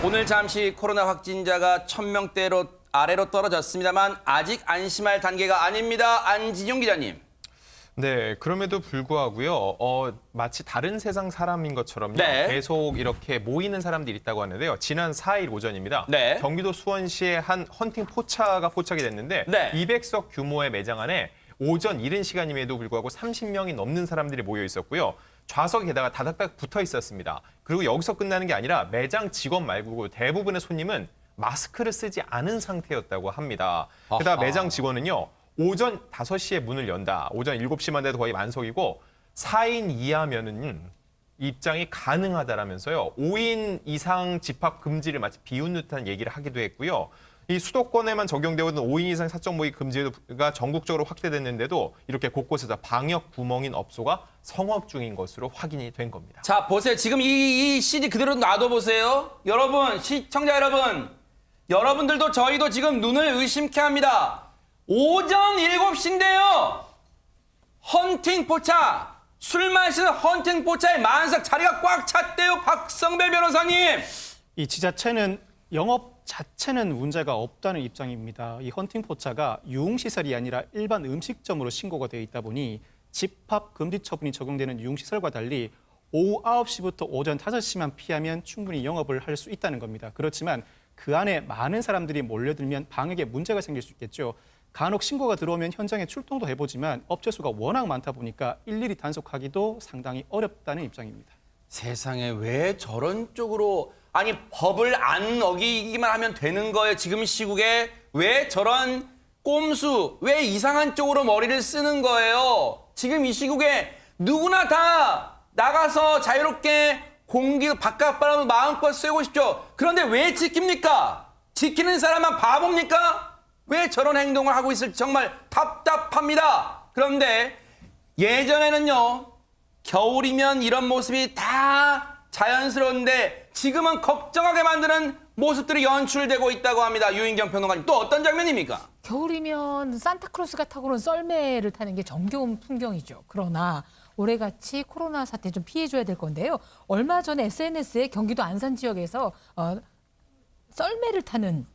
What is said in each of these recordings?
오늘 잠시 코로나 확진자가 1000명대로 아래로 떨어졌습니다만 아직 안심할 단계가 아닙니다. 안진용 기자님. 네, 그럼에도 불구하고요. 마치 다른 세상 사람인 것처럼요. 네. 계속 이렇게 모이는 사람들이 있다고 하는데요. 지난 4일 오전입니다. 네. 경기도 수원시에 한 헌팅 포차가 포착이 됐는데 네. 200석 규모의 매장 안에 오전 이른 시간임에도 불구하고 30명이 넘는 사람들이 모여 있었고요. 좌석이 게다가 다닥다닥 붙어 있었습니다. 그리고 여기서 끝나는 게 아니라 매장 직원 말고 대부분의 손님은 마스크를 쓰지 않은 상태였다고 합니다. 게다가 아하. 매장 직원은요. 오전 5시에 문을 연다. 오전 7시만 돼도 거의 만석이고 4인 이하면은 입장이 가능하다라면서요. 5인 이상 집합 금지를 마치 비웃는 듯한 얘기를 하기도 했고요. 이 수도권에만 적용되고 있는 5인 이상 사적 모임 금지가 전국적으로 확대됐는데도 이렇게 곳곳에서 방역 구멍인 업소가 성업 중인 것으로 확인이 된 겁니다. 자, 보세요. 지금 이 CD 그대로 놔둬보세요. 여러분, 시청자 여러분. 여러분들도 저희도 지금 눈을 의심케 합니다. 오전 7시인데요. 헌팅 포차. 술 마시는 헌팅 포차에 만석 자리가 꽉 찼대요. 박성배 변호사님. 이 지자체는 영업 자체는 문제가 없다는 입장입니다. 이 헌팅 포차가 유흥시설이 아니라 일반 음식점으로 신고가 되어 있다 보니 집합 금지 처분이 적용되는 유흥시설과 달리 오후 9시부터 오전 5시만 피하면 충분히 영업을 할 수 있다는 겁니다. 그렇지만 그 안에 많은 사람들이 몰려들면 방역에 문제가 생길 수 있겠죠. 간혹 신고가 들어오면 현장에 출동도 해보지만 업체 수가 워낙 많다 보니까 일일이 단속하기도 상당히 어렵다는 입장입니다. 세상에 왜 저런 쪽으로 아니 법을 안 어기기만 하면 되는 거예요. 지금 시국에 왜 저런 꼼수 왜 이상한 쪽으로 머리를 쓰는 거예요. 지금 이 시국에 누구나 다 나가서 자유롭게 공기 바깥 바람을 마음껏 쐬고 싶죠. 그런데 왜 지킵니까? 지키는 사람만 바보입니까? 왜 저런 행동을 하고 있을지 정말 답답합니다. 그런데 예전에는요. 겨울이면 이런 모습이 다 자연스러운데 지금은 걱정하게 만드는 모습들이 연출되고 있다고 합니다. 유인경 평론가님. 또 어떤 장면입니까? 겨울이면 산타크로스가 타고는 썰매를 타는 게 정겨운 풍경이죠. 그러나 올해같이 코로나 사태 좀 피해줘야 될 건데요. 얼마 전에 SNS에 경기도 안산 지역에서 썰매를 타는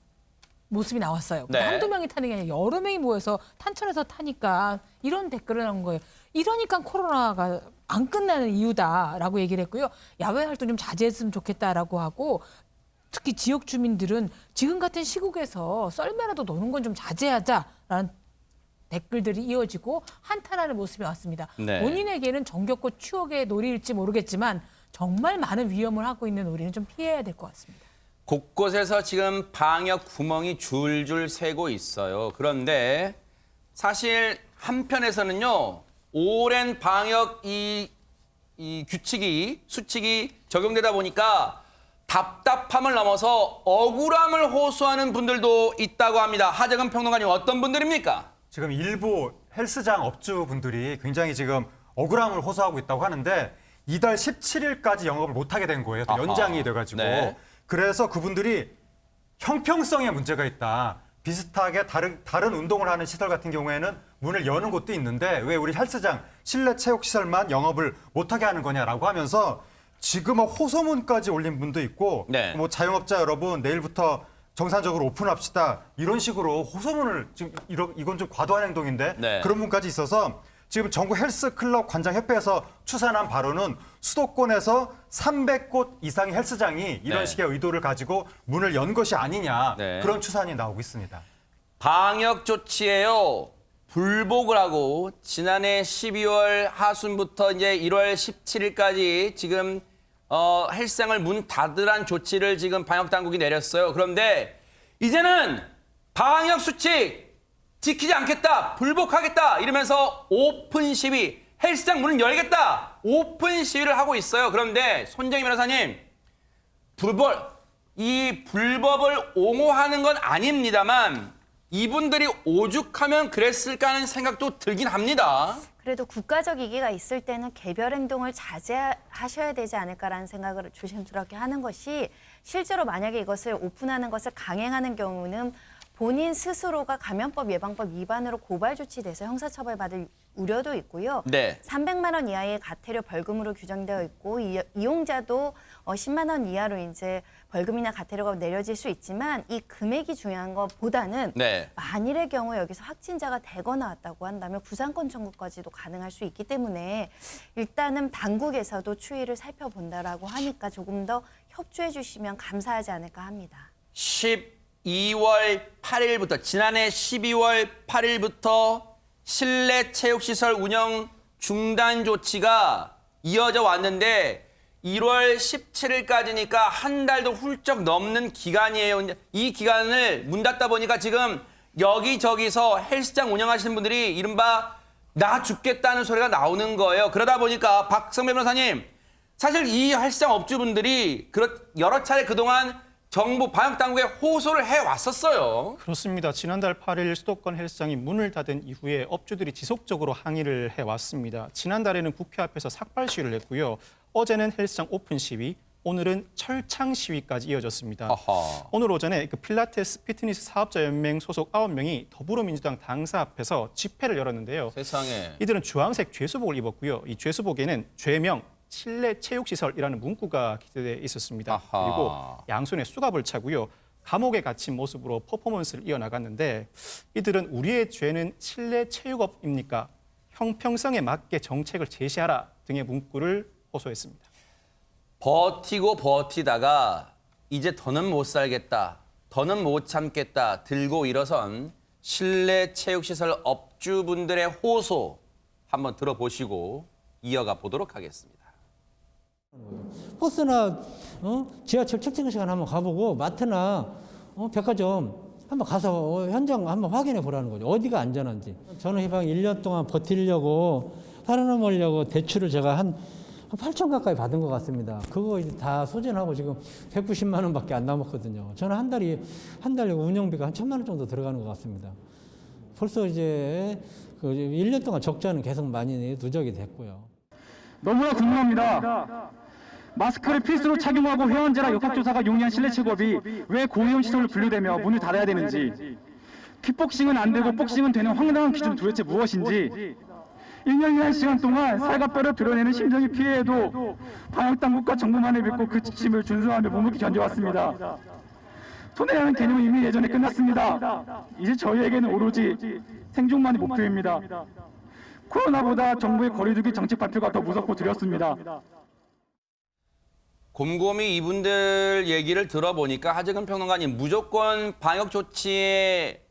모습이 나왔어요. 네. 한두 명이 타는 게 아니라 여러 명이 모여서 탄천에서 타니까 이런 댓글을 나온 거예요. 이러니까 코로나가 안 끝나는 이유다라고 얘기를 했고요. 야외 활동 좀 자제했으면 좋겠다라고 하고 특히 지역 주민들은 지금 같은 시국에서 썰매라도 노는 건 좀 자제하자라는 댓글들이 이어지고 한탄하는 모습이 왔습니다. 네. 본인에게는 정겹고 추억의 놀이일지 모르겠지만 정말 많은 위험을 하고 있는 놀이는 좀 피해야 될 것 같습니다. 곳곳에서 지금 방역 구멍이 줄줄 새고 있어요. 그런데 사실 한편에서는요. 오랜 방역 이 규칙이 수칙이 적용되다 보니까 답답함을 넘어서 억울함을 호소하는 분들도 있다고 합니다. 하재근 평론가님 어떤 분들입니까? 지금 일부 헬스장 업주분들이 굉장히 지금 억울함을 호소하고 있다고 하는데 이달 17일까지 영업을 못하게 된 거예요. 또 아하. 연장이 돼가지고. 네. 그래서 그분들이 형평성에 문제가 있다. 비슷하게 다른 운동을 하는 시설 같은 경우에는 문을 여는 곳도 있는데 왜 우리 헬스장, 실내 체육시설만 영업을 못하게 하는 거냐라고 하면서 지금은 호소문까지 올린 분도 있고 네. 뭐 자영업자 여러분 내일부터 정상적으로 오픈합시다. 이런 식으로 호소문을 지금 이건 좀 과도한 행동인데 네. 그런 분까지 있어서 지금 전국 헬스클럽 관장협회에서 추산한 바로는 수도권에서 300곳 이상의 헬스장이 이런 네. 식의 의도를 가지고 문을 연 것이 아니냐 네. 그런 추산이 나오고 있습니다. 방역 조치에요. 불복을 하고 지난해 12월 하순부터 이제 1월 17일까지 지금 헬스장을 문 닫으란 조치를 지금 방역 당국이 내렸어요. 그런데 이제는 방역 수칙 지키지 않겠다, 불복하겠다 이러면서 오픈 시위, 헬스장 문을 열겠다, 오픈 시위를 하고 있어요. 그런데 손정희 변호사님, 이 불법을 옹호하는 건 아닙니다만 이분들이 오죽하면 그랬을까 하는 생각도 들긴 합니다. 그래도 국가적 위기가 있을 때는 개별 행동을 자제하셔야 되지 않을까라는 생각을 조심스럽게 하는 것이 실제로 만약에 이것을 오픈하는 것을 강행하는 경우는 본인 스스로가 감염법 예방법 위반으로 고발 조치돼서 형사처벌받을 우려도 있고요. 네. 300만 원 이하의 과태료 벌금으로 규정되어 있고 이용자도 10만 원 이하로 이제 벌금이나 과태료가 내려질 수 있지만 이 금액이 중요한 것보다는 네. 만일의 경우 여기서 확진자가 대거 나왔다고 한다면 구상권 청구까지도 가능할 수 있기 때문에 일단은 당국에서도 추이를 살펴본다라고 하니까 조금 더 협조해 주시면 감사하지 않을까 합니다. 12월 8일부터 지난해 12월 8일부터 실내 체육시설 운영 중단 조치가 이어져 왔는데 1월 17일까지니까 한 달도 훌쩍 넘는 기간이에요. 이 기간을 문 닫다 보니까 지금 여기저기서 헬스장 운영하시는 분들이 이른바 나 죽겠다는 소리가 나오는 거예요. 그러다 보니까 박성배 변호사님, 사실 이 헬스장 업주분들이 여러 차례 그동안 정부 방역당국에 호소를 해왔었어요. 그렇습니다. 지난달 8일 수도권 헬스장이 문을 닫은 이후에 업주들이 지속적으로 항의를 해왔습니다. 지난달에는 국회 앞에서 삭발 시위를 했고요. 어제는 헬스장 오픈 시위, 오늘은 철창 시위까지 이어졌습니다. 아하. 오늘 오전에 그 필라테스 피트니스 사업자 연맹 소속 9명이 더불어민주당 당사 앞에서 집회를 열었는데요. 세상에. 이들은 주황색 죄수복을 입었고요. 이 죄수복에는 죄명 실내 체육시설이라는 문구가 기재되어 있었습니다. 아하. 그리고 양손에 수갑을 차고요. 감옥에 갇힌 모습으로 퍼포먼스를 이어나갔는데 이들은 우리의 죄는 실내 체육업입니까? 형평성에 맞게 정책을 제시하라 등의 문구를 호소했습니다. 버티고 버티다가 이제 더는 못 살겠다, 더는 못 참겠다 들고 일어선 실내 체육시설 업주분들의 호소 한번 들어보시고 이어가 보도록 하겠습니다. 버스나 지하철 출퇴근 시간 한번 가보고 마트나 백화점 한번 가서 현장 한번 확인해 보라는 거죠. 어디가 안전한지. 저는 해방 1년 동안 버티려고 살아남으려고 대출을 제가 한 8천 가까이 받은 것 같습니다. 그거 이제 다 소진하고 지금 190만 원밖에 안 남았거든요. 저는 한 달에 운영비가 한 1,000만 원 정도 들어가는 것 같습니다. 벌써 이제 1년 동안 적자는 계속 많이 누적이 됐고요. 너무나 궁금합니다. 마스크를 필수로 착용하고 회원제라 역학조사가 용이한 실내 체육업이 왜 공용 시설로 분류되며 문을 닫아야 되는지, 킥복싱은 안 되고 복싱은 되는 황당한 기준 도대체 무엇인지, 1년이라는 시간 동안 살과 뼈를 드러내는 심정이 피해에도 방역당국과 정부만을 믿고 그 지침을 준수하며 묵묵히 견뎌왔습니다. 손해라는 개념은 이미 예전에 끝났습니다. 이제 저희에게는 오로지 생존만이 목표입니다. 코로나보다 정부의 거리두기 정책 발표가 더 무섭고 두렵습니다. 곰곰이 이분들 얘기를 들어보니까 하재근 평론가님, 무조건 방역 조치에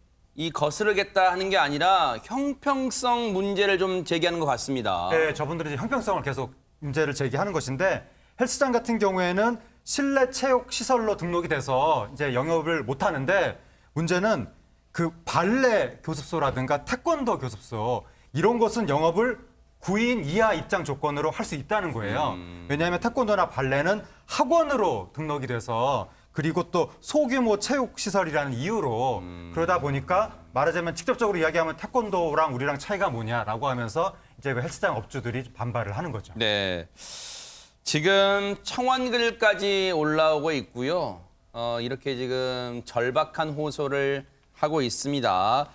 거스르겠다 하는 게 아니라 형평성 문제를 좀 제기하는 것 같습니다. 네, 저분들이 이제 형평성을 계속 문제를 제기하는 것인데 헬스장 같은 경우에는 실내 체육 시설로 등록이 돼서 이제 영업을 못 하는데 문제는 그 발레 교습소라든가 태권도 교습소 이런 것은 영업을 9인 이하 입장 조건으로 할 수 있다는 거예요. 왜냐하면 태권도나 발레는 학원으로 등록이 돼서 그리고 또 소규모 체육시설이라는 이유로 그러다 보니까 말하자면 직접적으로 이야기하면 태권도랑 우리랑 차이가 뭐냐라고 하면서 이제 헬스장 업주들이 반발을 하는 거죠. 네. 지금 청원글까지 올라오고 있고요. 이렇게 지금 절박한 호소를 하고 있습니다.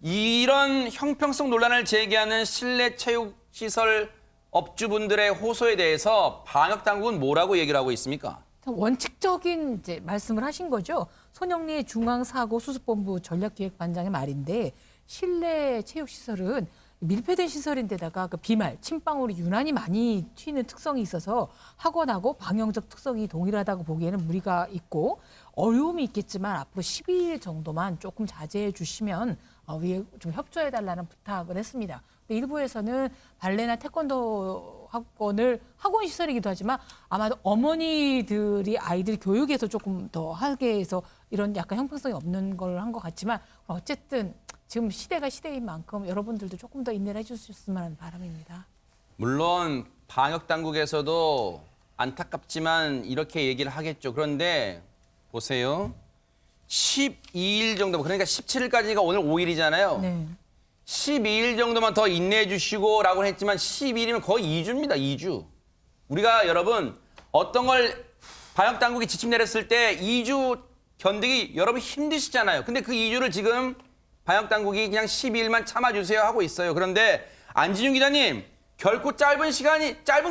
이런 형평성 논란을 제기하는 실내 체육시설 업주분들의 호소에 대해서 방역당국은 뭐라고 얘기를 하고 있습니까? 원칙적인 이제 말씀을 하신 거죠. 손영리 중앙사고수습본부 전략기획반장의 말인데 실내 체육시설은 밀폐된 시설인데다가 그 비말, 침방울이 유난히 많이 튀는 특성이 있어서 학원하고 방역적 특성이 동일하다고 보기에는 무리가 있고 어려움이 있겠지만 앞으로 12일 정도만 조금 자제해 주시면 위에 좀 협조해 달라는 부탁을 했습니다. 근데 일부에서는 발레나 태권도 학원을 학원 시설이기도 하지만 아마도 어머니들이 아이들 교육에서 조금 더 하게 해서 이런 약간 형평성이 없는 걸 한 것 같지만 어쨌든 지금 시대가 시대인 만큼 여러분들도 조금 더 인내를 해주셨으면 하는 바람입니다. 물론 방역당국에서도 안타깝지만 이렇게 얘기를 하겠죠. 그런데 보세요. 12일 정도, 그러니까 17일까지니까 오늘 5일이잖아요. 네. 12일 정도만 더 인내해 주시고 라고 했지만 12일이면 거의 2주입니다. 2주. 우리가 여러분 어떤 걸 방역당국이 지침 내렸을 때 2주 견디기 여러분 힘드시잖아요. 근데 그 2주를 지금 방역당국이 그냥 12일만 참아주세요 하고 있어요. 그런데 안진용 기자님, 결코 짧은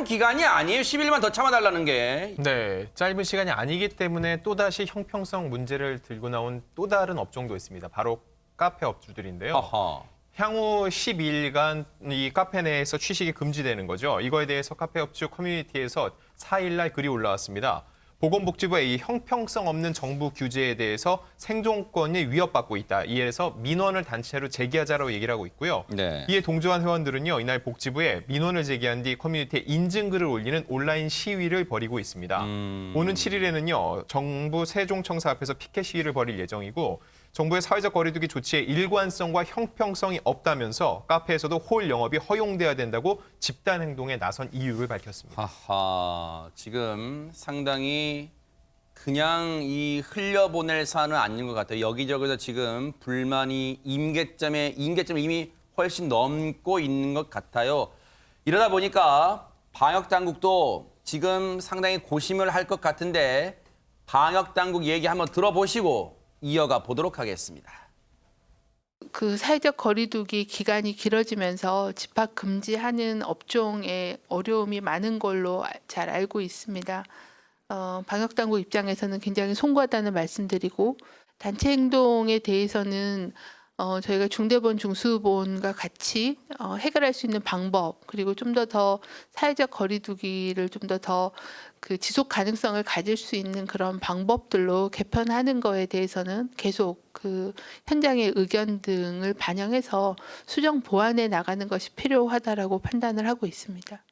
기간이 아니에요. 10일만 더 참아달라는 게. 네, 짧은 시간이 아니기 때문에 또다시 형평성 문제를 들고 나온 또 다른 업종도 있습니다. 바로 카페 업주들인데요. 어허. 향후 12일간 이 카페 내에서 취식이 금지되는 거죠. 이거에 대해서 카페 업주 커뮤니티에서 4일날 글이 올라왔습니다. 보건복지부의 이 형평성 없는 정부 규제에 대해서 생존권이 위협받고 있다. 이에서 민원을 단체로 제기하자라고 얘기를 하고 있고요. 네. 이에 동조한 회원들은요, 이날 복지부에 민원을 제기한 뒤 커뮤니티에 인증글을 올리는 온라인 시위를 벌이고 있습니다. 오는 7일에는요, 정부 세종청사 앞에서 피켓 시위를 벌일 예정이고, 정부의 사회적 거리두기 조치에 일관성과 형평성이 없다면서 카페에서도 홀 영업이 허용돼야 된다고 집단 행동에 나선 이유를 밝혔습니다. 하하, 지금 상당히 그냥 이 흘려보낼 사안은 아닌 것 같아요. 여기저기서 지금 불만이 임계점 이미 훨씬 넘고 있는 것 같아요. 이러다 보니까 방역 당국도 지금 상당히 고심을 할 것 같은데 방역 당국 얘기 한번 들어보시고 이어가 보도록 하겠습니다. 그 사회적 거리두기 기간이 길어지면서 집합 금지하는 업종에 어려움이 많은 걸로 잘 알고 있습니다. 방역 당국 입장에서는 굉장히 송구하다는 말씀드리고 단체 행동에 대해서는 저희가 중대본 중수본과 같이 해결할 수 있는 방법 그리고 좀 더 사회적 거리두기를 좀 더 그 지속 가능성을 가질 수 있는 그런 방법들로 개편하는 거에 대해서는 계속 그 현장의 의견 등을 반영해서 수정 보완해 나가는 것이 필요하다라고 판단을 하고 있습니다.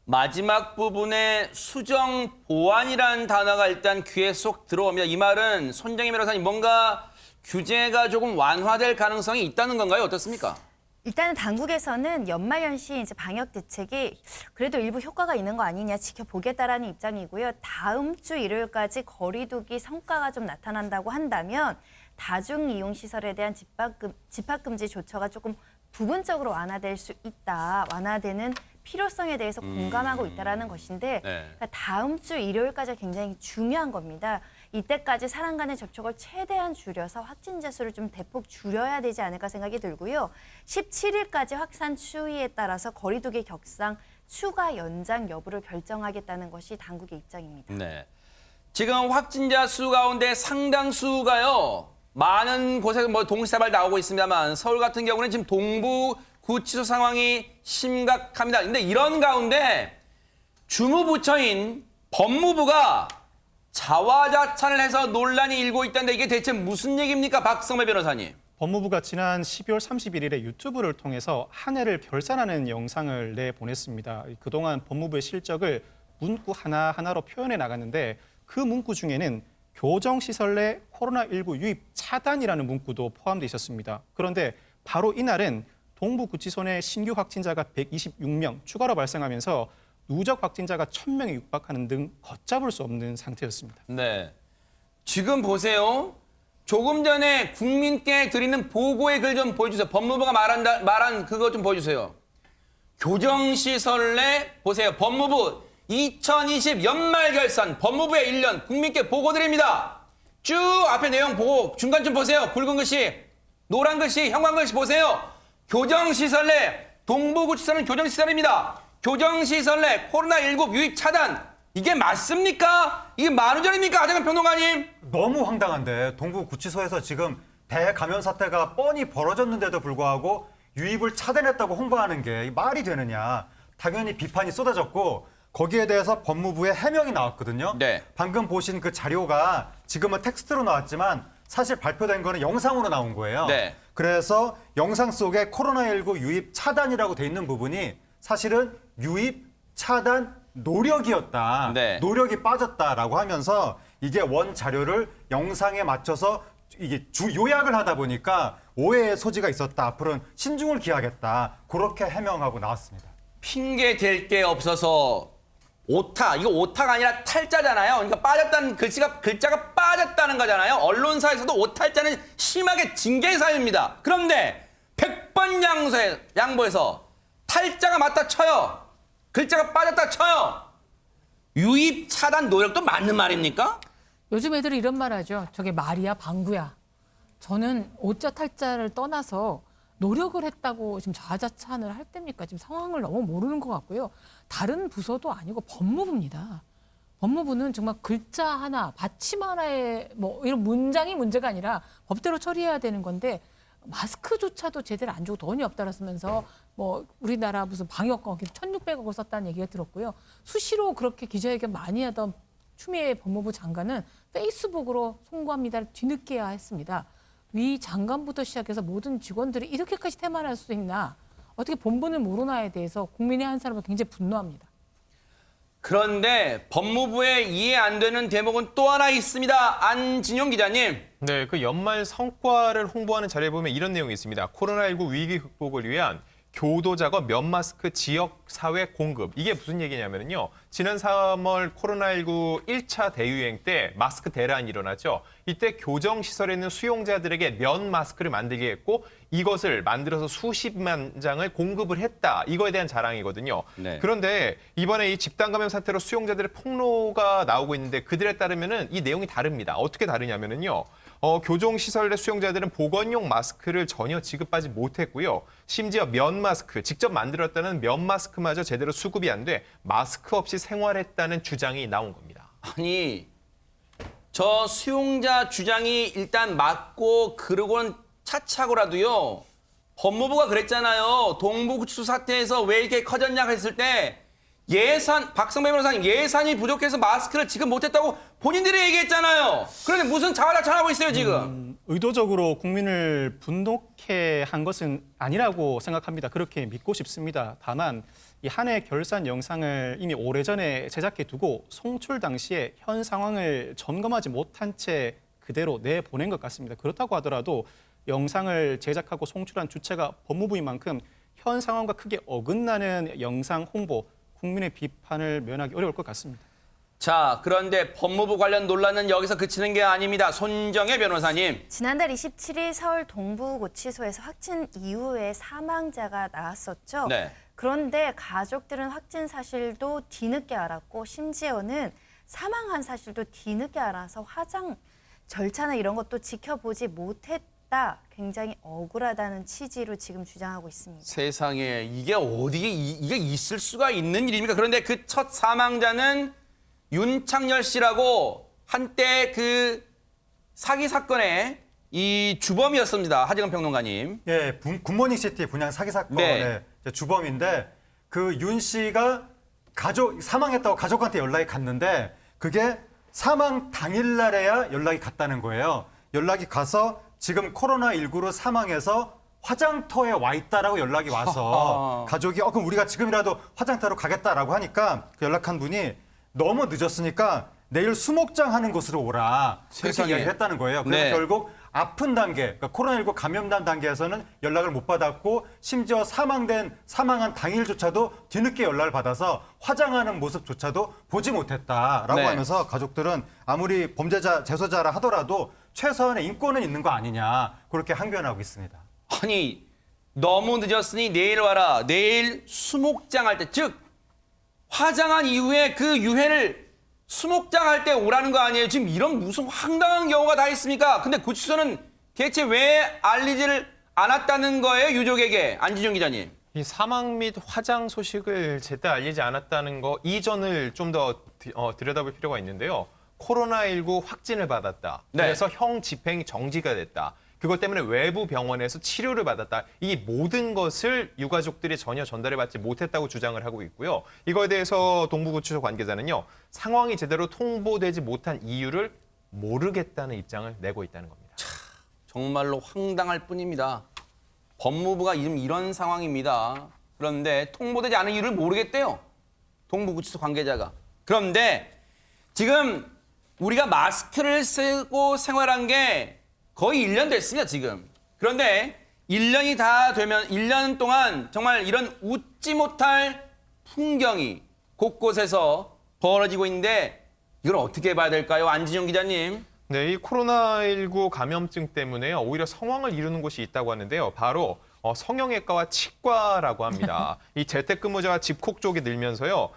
마지막 부분에 수정 보완이라는 단어가 일단 귀에 쏙 들어옵니다. 이 말은 손정희 변호사님 뭔가 규제가 조금 완화될 가능성이 있다는 건가요? 어떻습니까? 일단은 당국에서는 연말연시 이제 방역 대책이 그래도 일부 효과가 있는 거 아니냐 지켜보겠다라는 입장이고요. 다음 주 일요일까지 거리두기 성과가 좀 나타난다고 한다면 다중이용시설에 대한 집합금지 조처가 조금 부분적으로 완화될 수 있다. 완화되는 필요성에 대해서 공감하고 있다는 것인데 그러니까 다음 주 일요일까지 굉장히 중요한 겁니다. 이때까지 사람 간의 접촉을 최대한 줄여서 확진자 수를 좀 대폭 줄여야 되지 않을까 생각이 들고요. 17일까지 확산 추이에 따라서 거리두기 격상 추가 연장 여부를 결정하겠다는 것이 당국의 입장입니다. 네. 지금 확진자 수 가운데 상당수가요. 많은 곳에 뭐 동시다발 나오고 있습니다만 서울 같은 경우는 지금 동부 구치소 상황이 심각합니다. 근데 이런 가운데 주무부처인 법무부가 자화자찬을 해서 논란이 일고 있다는데 이게 대체 무슨 얘기입니까? 박성배 변호사님. 법무부가 지난 12월 31일에 유튜브를 통해서 한 해를 결산하는 영상을 내보냈습니다. 그동안 법무부의 실적을 문구 하나하나로 표현해 나갔는데 그 문구 중에는 교정시설 내 코로나19 유입 차단이라는 문구도 포함되어 있었습니다. 그런데 바로 이날은 동부구치소 내 신규 확진자가 126명 추가로 발생하면서 누적 확진자가 1,000명에 육박하는 등 걷잡을 수 없는 상태였습니다. 네. 지금 보세요. 조금 전에 국민께 드리는 보고의 글 좀 보여주세요. 법무부가 말한 그거 좀 보여주세요. 교정시설 내 보세요. 법무부 2020 연말 결산 법무부의 1년 국민께 보고 드립니다. 쭉 앞에 내용 보고 중간 좀 보세요. 굵은 글씨, 노란 글씨, 형광 글씨 보세요. 교정시설 내 동부구치소는 교정시설입니다. 교정시설 내 코로나19 유입 차단. 이게 맞습니까? 이게 만우절입니까? 하정근 평론가님. 너무 황당한데 동부구치소에서 지금 대감염 사태가 뻔히 벌어졌는데도 불구하고 유입을 차단했다고 홍보하는 게 말이 되느냐. 당연히 비판이 쏟아졌고 거기에 대해서 법무부의 해명이 나왔거든요. 네. 방금 보신 그 자료가 지금은 텍스트로 나왔지만 사실 발표된 거는 영상으로 나온 거예요. 네. 그래서 영상 속에 코로나19 유입 차단이라고 돼 있는 부분이 사실은 유입 차단 노력이었다. 네. 노력이 빠졌다라고 하면서 이게 원 자료를 영상에 맞춰서 이게 요약을 하다 보니까 오해의 소지가 있었다. 앞으로는 신중을 기하겠다. 그렇게 해명하고 나왔습니다. 핑계 댈 게 없어서 오타. 이거 오타가 아니라 탈자잖아요. 그러니까 빠졌다는 글자가 빠졌다는 거잖아요. 언론사에서도 오탈자는 심하게 징계 사유입니다. 그런데 100번 양보해서 탈자가 맞다 쳐요. 글자가 빠졌다 쳐요. 유입 차단 노력도 맞는 말입니까? 요즘 애들이 이런 말 하죠. 저게 말이야, 방구야. 저는 오자 탈자를 떠나서 노력을 했다고 지금 자화자찬을 할 때입니까? 지금 상황을 너무 모르는 것 같고요. 다른 부서도 아니고 법무부입니다. 법무부는 정말 글자 하나, 받침 하나에 뭐 이런 문장이 문제가 아니라 법대로 처리해야 되는 건데 마스크조차도 제대로 안 주고 돈이 없다라면서 뭐 우리나라 무슨 방역권 1,600억을 썼다는 얘기가 들었고요. 수시로 그렇게 기자회견 많이 하던 추미애 법무부 장관은 페이스북으로 송구합니다를 뒤늦게야 했습니다. 위 장관부터 시작해서 모든 직원들이 이렇게까지 태만할 수 있나? 어떻게 본분을 모르나에 대해서 국민의 한 사람은 굉장히 분노합니다. 그런데 법무부에 이해 안 되는 대목은 또 하나 있습니다. 안진용 기자님. 네, 그 연말 성과를 홍보하는 자료에 보면 이런 내용이 있습니다. 코로나19 위기 극복을 위한 교도 작업 면 마스크 지역 사회 공급. 이게 무슨 얘기냐면요. 지난 3월 코로나19 1차 대유행 때 마스크 대란이 일어났죠. 이때 교정시설에 있는 수용자들에게 면 마스크를 만들게 했고 이것을 만들어서 수십만 장을 공급을 했다. 이거에 대한 자랑이거든요. 네. 그런데 이번에 이 집단 감염 사태로 수용자들의 폭로가 나오고 있는데 그들에 따르면은 이 내용이 다릅니다. 어떻게 다르냐면은요. 교정시설 내 수용자들은 보건용 마스크를 전혀 지급하지 못했고요. 심지어 면 마스크, 직접 만들었다는 면 마스크마저 제대로 수급이 안 돼 마스크 없이 생활했다는 주장이 나온 겁니다. 아니, 저 수용자 주장이 일단 맞고 그러고는 차차고라도요. 법무부가 그랬잖아요. 동부구치소 사태에서 왜 이렇게 커졌냐 했을 때 박성배 변호사님 예산이 부족해서 마스크를 지급 못했다고 본인들이 얘기했잖아요. 그런데 무슨 자화자찬하고 있어요 지금. 의도적으로 국민을 분노케 한 것은 아니라고 생각합니다. 그렇게 믿고 싶습니다. 다만 이 한 해 결산 영상을 이미 오래전에 제작해 두고 송출 당시에 현 상황을 점검하지 못한 채 그대로 내보낸 것 같습니다. 그렇다고 하더라도 영상을 제작하고 송출한 주체가 법무부인 만큼 현 상황과 크게 어긋나는 영상 홍보, 국민의 비판을 면하기 어려울 것 같습니다. 자, 그런데 법무부 관련 논란은 여기서 그치는 게 아닙니다. 손정혜 변호사님. 지난달 27일 서울 동부구치소에서 확진 이후에 사망자가 나왔었죠. 네. 그런데 가족들은 확진 사실도 뒤늦게 알았고 심지어는 사망한 사실도 뒤늦게 알아서 화장 절차나 이런 것도 지켜보지 못했다. 굉장히 억울하다는 취지로 지금 주장하고 있습니다. 세상에 이게 어디에 이게 있을 수가 있는 일입니까? 그런데 그 첫 사망자는 윤창열 씨라고 한때 그 사기 사건의 이 주범이었습니다. 하재근 평론가님. 예, 굿모닝 시티 분양 사기 사건의 네. 주범인데 그 윤 씨가 사망했다고 가족한테 연락이 갔는데 그게 사망 당일날에야 연락이 갔다는 거예요. 연락이 가서 지금 코로나19로 사망해서 화장터에 와 있다라고 연락이 와서 가족이 그럼 우리가 지금이라도 화장터로 가겠다라고 하니까 그 연락한 분이 너무 늦었으니까 내일 수목장 하는 곳으로 오라. 그렇게 세상에. 이야기를 했다는 거예요. 그래서 네. 결국 아픈 단계, 그러니까 코로나19 감염단 단계에서는 연락을 못 받았고 심지어 사망한 당일조차도 뒤늦게 연락을 받아서 화장하는 모습조차도 보지 못했다라고 네. 하면서 가족들은 아무리 범죄자, 재소자라 하더라도 최소한의 인권은 있는 거 아니냐 그렇게 항변하고 있습니다. 아니 너무 늦었으니 내일 와라. 내일 수목장 할 때 즉 화장한 이후에 그 유해를 수목장 할 때 오라는 거 아니에요? 지금 이런 무슨 황당한 경우가 다 있습니까? 근데 구치소는 대체 왜 알리지를 않았다는 거예요? 유족에게. 안진용 기자님. 이 사망 및 화장 소식을 제때 알리지 않았다는 거 이전을 좀 더 들여다볼 필요가 있는데요. 코로나19 확진을 받았다. 네. 그래서 형 집행이 정지가 됐다. 그것 때문에 외부 병원에서 치료를 받았다. 이 모든 것을 유가족들이 전혀 전달해받지 못했다고 주장을 하고 있고요. 이거에 대해서 동부구치소 관계자는요. 상황이 제대로 통보되지 못한 이유를 모르겠다는 입장을 내고 있다는 겁니다. 정말로 황당할 뿐입니다. 법무부가 지금 이런 상황입니다. 그런데 통보되지 않은 이유를 모르겠대요. 동부구치소 관계자가. 그런데 지금 우리가 마스크를 쓰고 생활한 게 거의 1년 됐습니다, 지금. 그런데 1년이 다 되면 1년 동안 정말 이런 웃지 못할 풍경이 곳곳에서 벌어지고 있는데 이걸 어떻게 봐야 될까요? 안진용 기자님. 네, 이 코로나19 감염증 때문에요. 오히려 성황을 이루는 곳이 있다고 하는데요. 바로 성형외과와 치과라고 합니다. 이 재택근무자와 집콕 쪽이 늘면서요.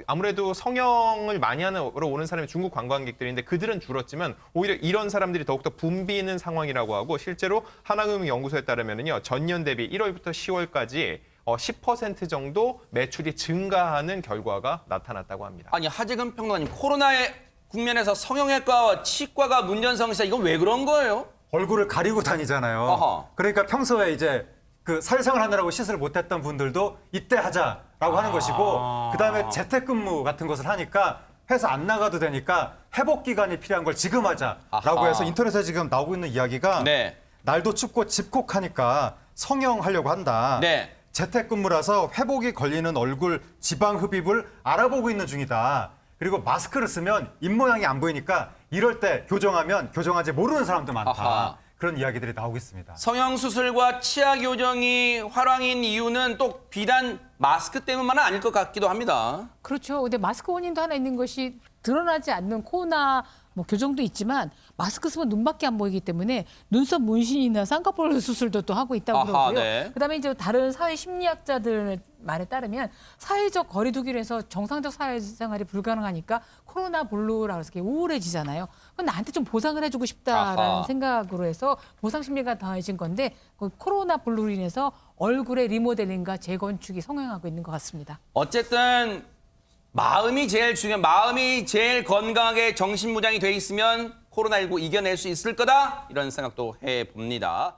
아무래도 성형을 많이 하러 오는 사람이 중국 관광객들인데 그들은 줄었지만 오히려 이런 사람들이 더욱더 붐비는 상황이라고 하고 실제로 하나금융연구소에 따르면요. 전년 대비 1월부터 10월까지 10% 정도 매출이 증가하는 결과가 나타났다고 합니다. 아니 하재근 평론가님, 코로나의 국면에서 성형외과와 치과가 문전성시다. 이건 왜 그런 거예요? 얼굴을 가리고 다니잖아요. 어허. 그러니까 평소에 이제 그 사회생활 하느라고 시술을 못했던 분들도 이때 하자라고 하는 것이고, 그다음에 재택근무 같은 것을 하니까 회사 안 나가도 되니까 회복 기간이 필요한 걸 지금 하자라고 아하. 해서 인터넷에 지금 나오고 있는 이야기가 네. 날도 춥고 집콕하니까 성형하려고 한다. 네. 재택근무라서 회복이 걸리는 얼굴 지방 흡입을 알아보고 있는 중이다. 그리고 마스크를 쓰면 입모양이 안 보이니까 이럴 때 교정하지 모르는 사람도 많다. 아하. 그런 이야기들이 나오고 있습니다. 성형수술과 치아 교정이 화랑인 이유는 또 비단 마스크 때문만은 아닐 것 같기도 합니다. 그렇죠. 근데 마스크 원인도 하나 있는 것이 드러나지 않는 코나 뭐 교정도 있지만 마스크 쓰면 눈밖에 안 보이기 때문에 눈썹 문신이나 쌍꺼풀 수술도 또 하고 있다고 아하, 그러고요. 네. 그다음에 이제 다른 사회 심리학자들 말에 따르면 사회적 거리두기를 해서 정상적 사회생활이 불가능하니까 코로나 블루라고 해서 우울해지잖아요. 그건 나한테 좀 보상을 해주고 싶다라는 아하. 생각으로 해서 보상 심리가 더해진 건데 그 코로나 블루로 인해서 얼굴의 리모델링과 재건축이 성행하고 있는 것 같습니다. 어쨌든 마음이 제일 중요한, 마음이 제일 건강하게 정신무장이 돼 있으면 코로나19 이겨낼 수 있을 거다, 이런 생각도 해봅니다.